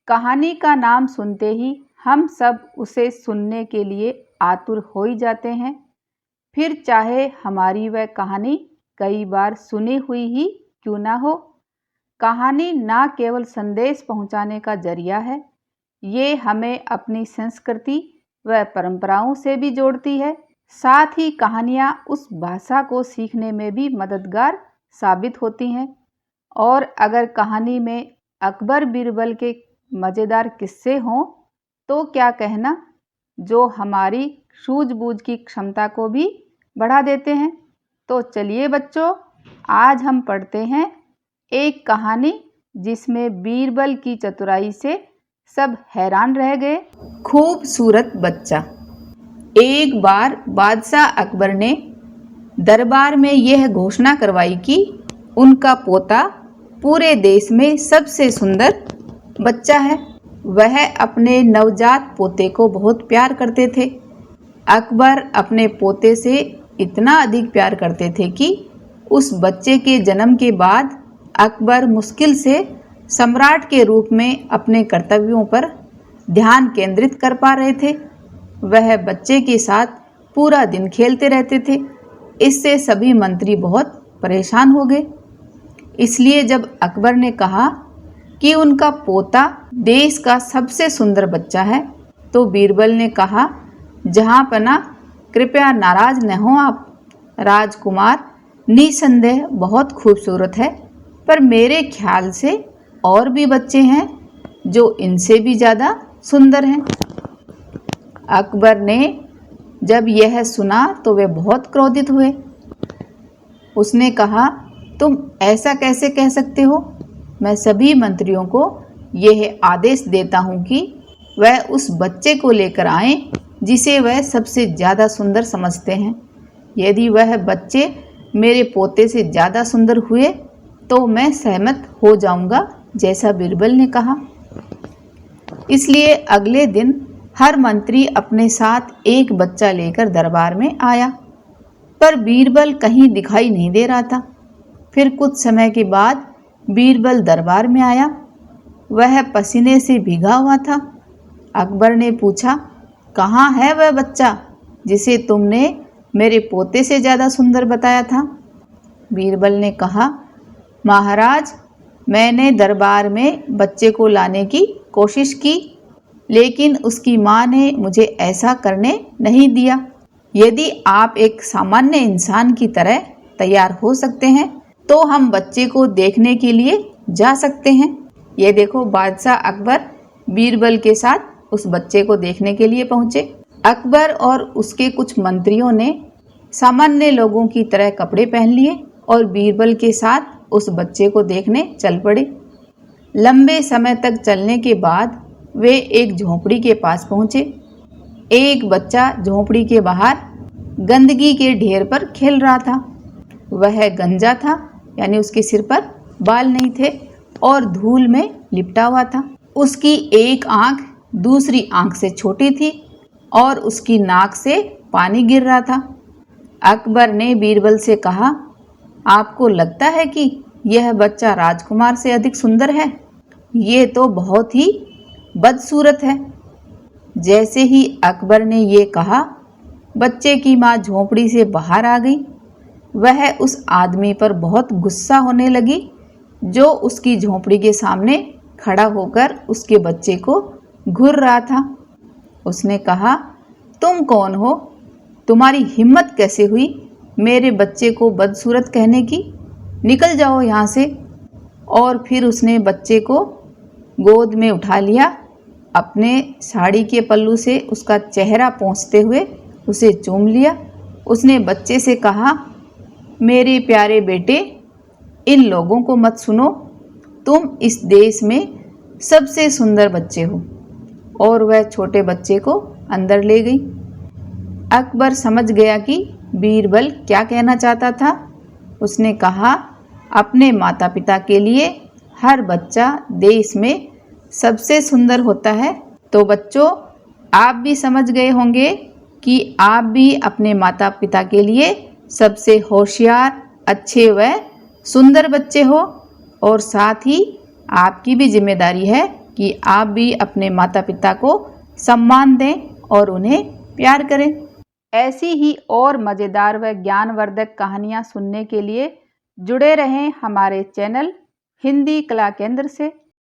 कहानी का नाम सुनते ही हम सब उसे सुनने के लिए आतुर हो ही जाते हैं। फिर चाहे हमारी वह कहानी कई बार सुनी हुई ही क्यों ना हो। कहानी ना केवल संदेश पहुंचाने का जरिया है, ये हमें अपनी संस्कृति व परंपराओं से भी जोड़ती है। साथ ही कहानियाँ उस भाषा को सीखने में भी मददगार साबित होती हैं। और अगर कहानी में अकबर बीरबल के मज़ेदार किस्से हों तो क्या कहना, जो हमारी सूझबूझ की क्षमता को भी बढ़ा देते हैं। तो चलिए बच्चों, आज हम पढ़ते हैं एक कहानी जिसमें बीरबल की चतुराई से सब हैरान रह गए। खूबसूरत बच्चा। एक बार बादशाह अकबर ने दरबार में यह घोषणा करवाई कि उनका पोता पूरे देश में सबसे सुंदर बच्चा है। वह अपने नवजात पोते को बहुत प्यार करते थे। अकबर अपने पोते से इतना अधिक प्यार करते थे कि उस बच्चे के जन्म के बाद अकबर मुश्किल से सम्राट के रूप में अपने कर्तव्यों पर ध्यान केंद्रित कर पा रहे थे। वह बच्चे के साथ पूरा दिन खेलते रहते थे। इससे सभी मंत्री बहुत परेशान हो गए। इसलिए जब अकबर ने कहा कि उनका पोता देश का सबसे सुंदर बच्चा है, तो बीरबल ने कहा, जहाँ पना कृपया नाराज न हो आप। राजकुमार निसंदेह बहुत खूबसूरत है, पर मेरे ख्याल से और भी बच्चे हैं जो इनसे भी ज़्यादा सुंदर हैं। अकबर ने जब यह सुना तो वे बहुत क्रोधित हुए। उसने कहा, तुम ऐसा कैसे कह सकते हो? मैं सभी मंत्रियों को यह आदेश देता हूँ कि वह उस बच्चे को लेकर आएं जिसे वह सबसे ज़्यादा सुंदर समझते हैं। यदि वह बच्चे मेरे पोते से ज़्यादा सुंदर हुए तो मैं सहमत हो जाऊंगा, जैसा बीरबल ने कहा। इसलिए अगले दिन हर मंत्री अपने साथ एक बच्चा लेकर दरबार में आया, पर बीरबल कहीं दिखाई नहीं दे रहा था। फिर कुछ समय के बाद बीरबल दरबार में आया। वह पसीने से भीगा हुआ था। अकबर ने पूछा, कहाँ है वह बच्चा जिसे तुमने मेरे पोते से ज़्यादा सुंदर बताया था? बीरबल ने कहा, महाराज, मैंने दरबार में बच्चे को लाने की कोशिश की, लेकिन उसकी माँ ने मुझे ऐसा करने नहीं दिया। यदि आप एक सामान्य इंसान की तरह तैयार हो सकते हैं तो हम बच्चे को देखने के लिए जा सकते हैं। ये देखो, बादशाह अकबर बीरबल के साथ उस बच्चे को देखने के लिए पहुंचे। अकबर और उसके कुछ मंत्रियों ने सामान्य लोगों की तरह कपड़े पहन लिए और बीरबल के साथ उस बच्चे को देखने चल पड़े। लंबे समय तक चलने के बाद वे एक झोंपड़ी के पास पहुंचे। एक बच्चा झोंपड़ी के बाहर गंदगी के ढेर पर खेल रहा था। वह गंजा था, यानी उसके सिर पर बाल नहीं थे और धूल में लिपटा हुआ था। उसकी एक आंख दूसरी आंख से छोटी थी और उसकी नाक से पानी गिर रहा था। अकबर ने बीरबल से कहा, आपको लगता है कि यह बच्चा राजकुमार से अधिक सुंदर है? ये तो बहुत ही बदसूरत है। जैसे ही अकबर ने ये कहा, बच्चे की माँ झोंपड़ी से बाहर आ गई। वह उस आदमी पर बहुत गुस्सा होने लगी जो उसकी झोंपड़ी के सामने खड़ा होकर उसके बच्चे को घूर रहा था। उसने कहा, तुम कौन हो? तुम्हारी हिम्मत कैसे हुई मेरे बच्चे को बदसूरत कहने की? निकल जाओ यहाँ से। और फिर उसने बच्चे को गोद में उठा लिया। अपने साड़ी के पल्लू से उसका चेहरा पोंछते हुए उसे चूम लिया। उसने बच्चे से कहा, मेरे प्यारे बेटे, इन लोगों को मत सुनो। तुम इस देश में सबसे सुंदर बच्चे हो। और वह छोटे बच्चे को अंदर ले गई। अकबर समझ गया कि बीरबल क्या कहना चाहता था। उसने कहा, अपने माता पिता के लिए हर बच्चा देश में सबसे सुंदर होता है। तो बच्चों, आप भी समझ गए होंगे कि आप भी अपने माता पिता के लिए सबसे होशियार, अच्छे व सुंदर बच्चे हो, और साथ ही आपकी भी जिम्मेदारी है कि आप भी अपने माता पिता को सम्मान दें और उन्हें प्यार करें। ऐसी ही और मज़ेदार व ज्ञानवर्धक कहानियाँ सुनने के लिए जुड़े रहें हमारे चैनल हिंदी कला केंद्र से।